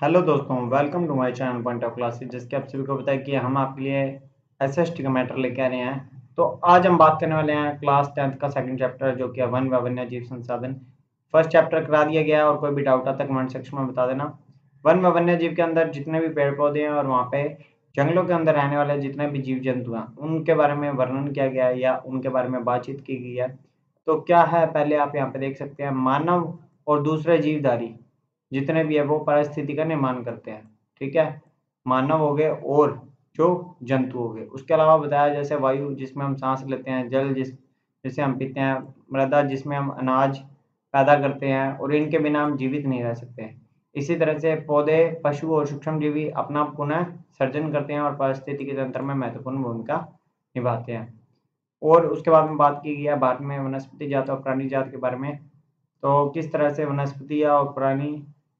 Hello दोस्तों, welcome to my channel point of classes. जिसके आप सभी को पता है कि हम आपके लिए एसएसटी का मैटर लेके आ रहे हैं। तो आज हम बात करने वाले हैं क्लास 10th का सेकंड चैप्टर, जो कि है वन व वन्यजीव संसाधन। फर्स्ट चैप्टर करा दिया गया है और कोई भी डाउट आता है कमेंट सेक्शन में बता देना। वन व वन्यजीव के अंदर जितने भी पेड़ पौधे हैं और वहाँ पे जंगलों के अंदर रहने वाले जितने भी जीव जंतु हैं, उनके बारे में वर्णन किया गया है या उनके बारे में बातचीत की गई है। तो क्या है, पहले आप यहाँ पे देख सकते हैं, मानव और दूसरे जीवधारी जितने भी है वो पारिस्थिति का निर्माण करते हैं। ठीक है, मानव हो गए और जो जंतु हो गए। उसके अलावा बताया जैसे वायु जिसमें हम सांस लेते हैं, जल जिसे हम पीते हैं, मृदा जिसमें हम अनाज पैदा करते हैं और इनके बिना हम जीवित नहीं रह सकते हैं। इसी तरह से पौधे, पशु और सूक्ष्मजीवी अपना पुनः सर्जन करते हैं और पारिस्थितिकी तंत्र में महत्वपूर्ण भूमिका निभाते हैं। और उसके बाद में बात की गई है भारत में वनस्पति जात और प्राणी जात के बारे में। तो किस तरह से वनस्पति और प्राणी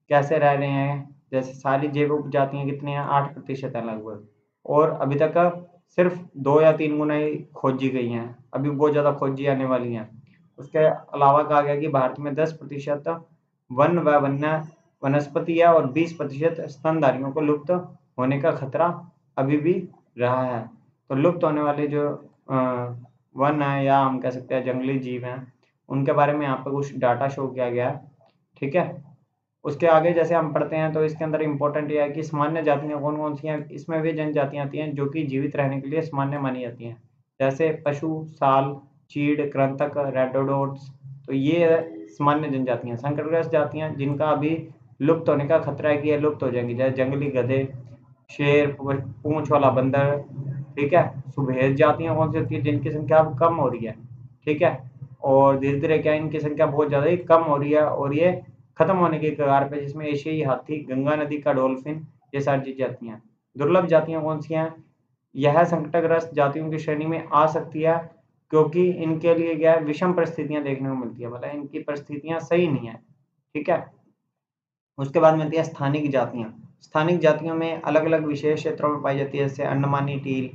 कैसे रह रहे हैं, जैसे सारी जैव उपजातियां कितनी हैं, 8% है लगभग। और अभी तक सिर्फ 2 या 3 गुना ही खोजी गई हैं, अभी बहुत ज़्यादा खोजी आने वाली हैं। उसके अलावा कहा गया कि भारत में 10% वन व वन्य वनस्पति है और 20% स्तनधारियों को लुप्त होने का खतरा अभी भी रहा है। तो लुप्त होने वाले जो वन है या हम कह सकते हैं जंगली जीव हैं, उनके बारे में यहाँ पे कुछ डाटा शो किया गया है। ठीक है, उसके आगे जैसे हम पढ़ते हैं तो इसके अंदर इम्पोर्टेंट ये है कि सामान्य जातियाँ कौन कौन सी हैं। इसमें वे जनजातियाँ आती हैं जो कि जीवित रहने के लिए सामान्य मानी जाती हैं, जैसे पशु, साल, चीड़, कृंतक, रेडोडोट्स। तो ये सामान्य जनजातियाँ। संकटग्रस्त जातियाँ जिनका अभी लुप्त होने का खतरा है कि ये लुप्त हो जाएंगी, जैसे जंगली गधे, शेर, पूंछ वाला बंदर। ठीक है, सुभेद जातियाँ कौन सी होती है, जिनकी संख्या अब कम हो रही है। ठीक है, और धीरे धीरे क्या इनकी संख्या बहुत ज़्यादा ही कम हो रही है और ये खत्म होने की कगार पे, जिसमें एशियाई हाथी, गंगा नदी का डॉल्फिन, ये सारी चीज़ आती हैं। दुर्लभ जातियाँ कौन सी हैं, यह संकटग्रस्त जातियों की श्रेणी में आ सकती है, क्योंकि इनके लिए क्या है, विषम परिस्थितियाँ देखने को मिलती है, मतलब इनकी परिस्थितियाँ सही नहीं है। ठीक है, उसके बाद मिलती है स्थानिक जातियाँ। स्थानिक जातियों में अलग अलग विशेष क्षेत्रों में पाई जाती है, जैसे अंडमानी टील।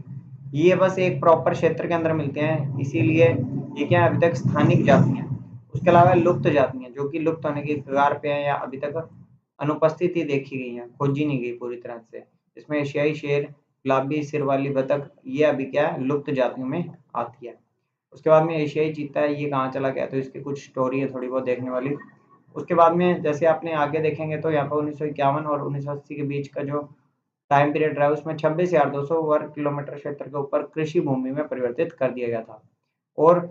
ये बस एक प्रॉपर क्षेत्र के अंदर मिलते हैं, इसीलिए ये क्या है, अभी तक स्थानिक जातियाँ। उसके अलावा लुप्त जातियाँ जो कि लुप्त होने की कगार पे हैं या अभी तक अनुपस्थित ही देखी गई हैं, खोजी नहीं गई पूरी तरह से। इसमें एशियाई शेर, गुलाबी सिर वाली बतख, ये अभी क्या है, लुप्त जातियों में आती है। उसके बाद में एशियाई चीता है, ये कहाँ चला गया, तो इसकी कुछ स्टोरी है थोड़ी बहुत देखने वाली। उसके बाद में जैसे आपने आगे देखेंगे तो यहाँ पर 1951 और 1980 के बीच का जो टाइम पीरियड रहा है, उसमें 26,200 वर्ग किलोमीटर क्षेत्र के ऊपर कृषि भूमि में परिवर्तित कर दिया गया था। और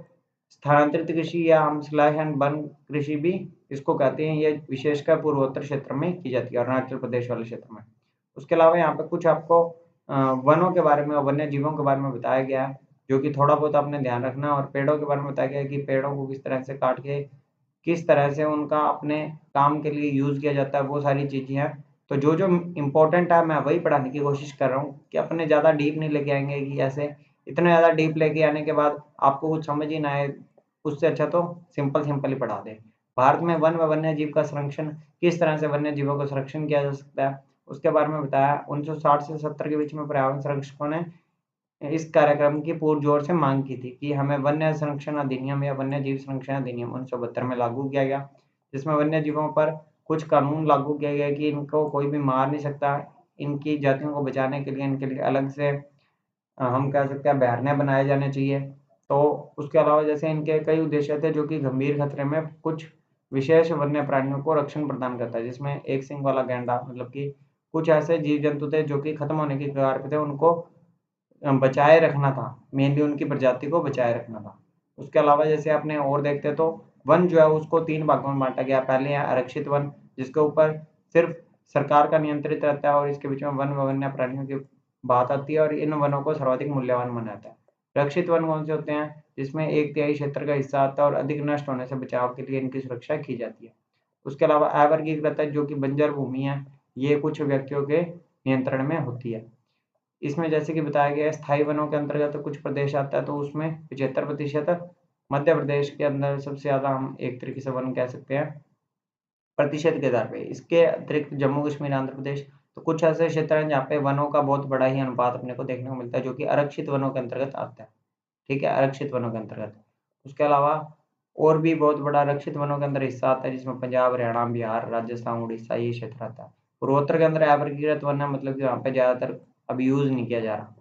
स्थानांतरित कृषि या हम स्लैश एंड बर्न कृषि भी इसको कहते हैं, ये विशेषकर पूर्वोत्तर क्षेत्र में की जाती है, अरुणाचल प्रदेश वाले क्षेत्र में। उसके अलावा यहाँ पे कुछ आपको वनों के बारे में और वन्य जीवों के बारे में बताया गया है, जो कि थोड़ा बहुत आपने ध्यान रखना है। और पेड़ों के बारे में बताया गया है कि पेड़ों को किस तरह से काट के किस तरह से उनका अपने काम के लिए यूज़ किया जाता है, वो सारी चीज़ें हैं। तो जो जो इम्पोर्टेंट है मैं वही पढ़ाने की कोशिश कर रहा हूँ, कि अपने ज़्यादा डीप नहीं लेके आएंगे कि ऐसे इतना ज़्यादा डीप लेके आने के बाद आपको कुछ समझ ही ना आए। उससे अच्छा तो सिंपल सिंपल ही पढ़ा दें। भारत में वन व वन्य जीव का संरक्षण, किस तरह से वन्य जीवों का संरक्षण किया जा सकता है, उसके बारे में बताया। 1960 से 70 के बीच में पर्यावरण संरक्षकों ने इस कार्यक्रम की पुरजोर से मांग की थी कि हमें वन्य संरक्षण अधिनियम या वन्य जीव संरक्षण अधिनियम 1972 में लागू किया गया, जिसमें वन्य जीवों पर कुछ कानून लागू किया गया कि इनको कोई भी मार नहीं सकता। इनकी जातियों को बचाने के लिए इनके लिए अलग से हम कह सकते हैं अभयारण्य बनाए जाने चाहिए। तो उसके अलावा जैसे इनके कई उद्देश्य थे, जो कि गंभीर खतरे में कुछ विशेष वन्य प्राणियों को रक्षण प्रदान करता है, जिसमें एक सींग वाला गैंडा, मतलब कि कुछ ऐसे जीव जंतु थे जो कि खत्म होने की कगार पे थे, उनको बचाए रखना था, मेनली उनकी प्रजाति को बचाए रखना था। उसके अलावा जैसे आपने और देखते तो वन जो है उसको 3 भागों में बाँटा गया। पहले है आरक्षित वन, जिसके ऊपर सिर्फ सरकार का नियंत्रित रहता है और इसके बीच में वन व वन्य प्राणियों की बात आती है और इन वनों को सर्वाधिक मूल्यवान माना जाता है। रक्षित वन कौन से होते हैं, जिसमें 1/3 क्षेत्र का हिस्सा आता है और अधिक नष्ट होने से बचाव के लिए इनकी सुरक्षा की जाती है। उसके अलावा अवर्गीकृत है, जो कि बंजर भूमि है, ये कुछ व्यक्तियों के नियंत्रण में होती है। इसमें जैसे कि बताया गया है, स्थायी वनों के अंतर्गत तो कुछ प्रदेश आता है, तो उसमें 75% मध्य प्रदेश के अंदर सबसे ज़्यादा हम एक तरीके से वन कह सकते हैं प्रतिशत के आधार पे। इसके अतिरिक्त जम्मू कश्मीर, आंध्र प्रदेश, तो कुछ ऐसे क्षेत्र हैं जहाँ पे वनों का बहुत बड़ा ही अनुपात अपने को देखने को मिलता है, जो कि आरक्षित वनों के अंतर्गत आता है। ठीक है, आरक्षित वनों के अंतर्गत। उसके अलावा और भी बहुत बड़ा आरक्षित वनों के अंदर हिस्सा आता है, जिसमें पंजाब, हरियाणा, बिहार, राजस्थान, उड़ीसा, ये क्षेत्र आता है। पूर्वोत्तर के अंदर अवर्गीकृत वन है, मतलब कि वहाँ पे ज़्यादातर अभी यूज़ नहीं किया जा रहा।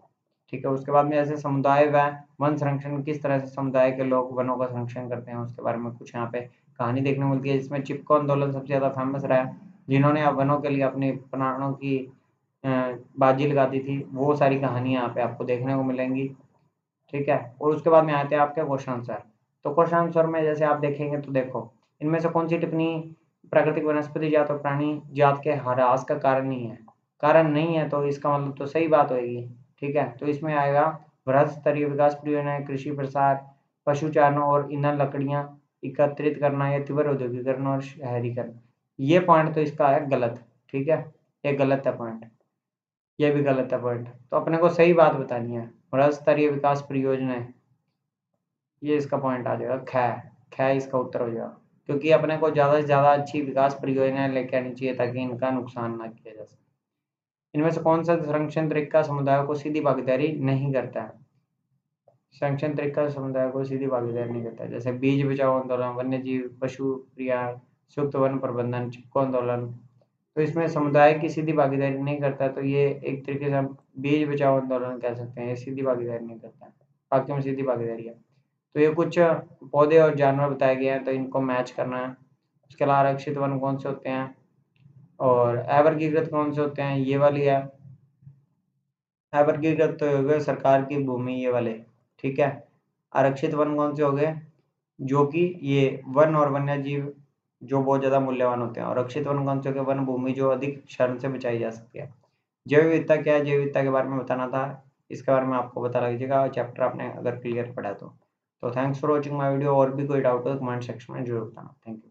ठीक है, उसके बाद में जैसे समुदाय व वन संरक्षण, किस तरह से समुदाय के लोग वनों का संरक्षण करते हैं, उसके बारे में कुछ यहाँ पे कहानी देखने को मिलती है, जिसमें चिपको आंदोलन सबसे ज़्यादा फेमस रहा है, जिन्होंने वनों के लिए अपने प्राणों की बाजी लगा दी थी। वो सारी कहानियाँ यहाँ पे आपको देखने को मिलेंगी। ठीक है, और उसके बाद में आते हैं आपके क्वेश्चन आंसर। तो क्वेश्चन आंसर में जैसे आप देखेंगे तो देखो, इनमें से कौन सी टिप्पणी प्राकृतिक वनस्पति जात और प्राणी जात के ह्रास का कारण नहीं है? कारण नहीं है, तो इसका मतलब तो सही बात होगी। ठीक है, तो इसमें आएगा बृहद स्तरीय विकास परियोजना, कृषि प्रसार, पशुचारण और ईंधन लकड़ियां एकत्रित करना, या तीव्र औद्योगिकरण और शहरीकरण। ये पॉइंट तो इसका है गलत। ठीक है, ये गलत है पॉइंट, ये भी गलत है पॉइंट। तो अपने को सही बात बतानी है, बृहद स्तरीय विकास परियोजना है, ये इसका पॉइंट आ जाएगा। ख इसका उत्तर हो जाएगा, क्योंकि अपने को ज़्यादा से ज़्यादा अच्छी विकास परियोजनाएं लेके आनी चाहिए ताकि इनका नुकसान ना किया जा सके। इनमें से कौन सा संरक्षण तरीका समुदाय को सीधी भागीदारी नहीं करता है? संरक्षण तरीका समुदाय को सीधी भागीदारी नहीं करता है, जैसे बीज बचाओ आंदोलन, वन्य जीव पशु प्रिया, संयुक्त वन प्रबंधन, चिपको आंदोलन। तो इसमें समुदाय की सीधी भागीदारी नहीं करता, तो ये एक तरीके से हम बीज बचाओ आंदोलन कह सकते हैं, ये सीधी भागीदारी नहीं करता है, बाकी में सीधी भागीदारी है। तो ये कुछ पौधे और जानवर बताए गए हैं, तो इनको मैच करना है। उसके अलावा आरक्षित वन कौन से होते हैं और अवर्गीकृत कौन से होते हैं, ये वाली है। अवर्गीकृत तो हो गए सरकार की भूमि, ये वाले। ठीक है, आरक्षित वन कौन से हो गए, जो कि ये वन और वन्य जीव जो बहुत ज्यादा मूल्यवान होते हैं। और आरक्षित वन कौन से हो गए, वन भूमि जो अधिक शरण से बचाई जा सकती है। जैव विविधता क्या है, जैव विविधता के बारे में बताना था, इसके बारे में आपको पता लीजिएगा चैप्टर आपने अगर क्लियर पढ़ा तो thanks for watching my video. और भी कोई डाउट हो तो कमेंट सेक्शन में जरूर बताना। Thank you.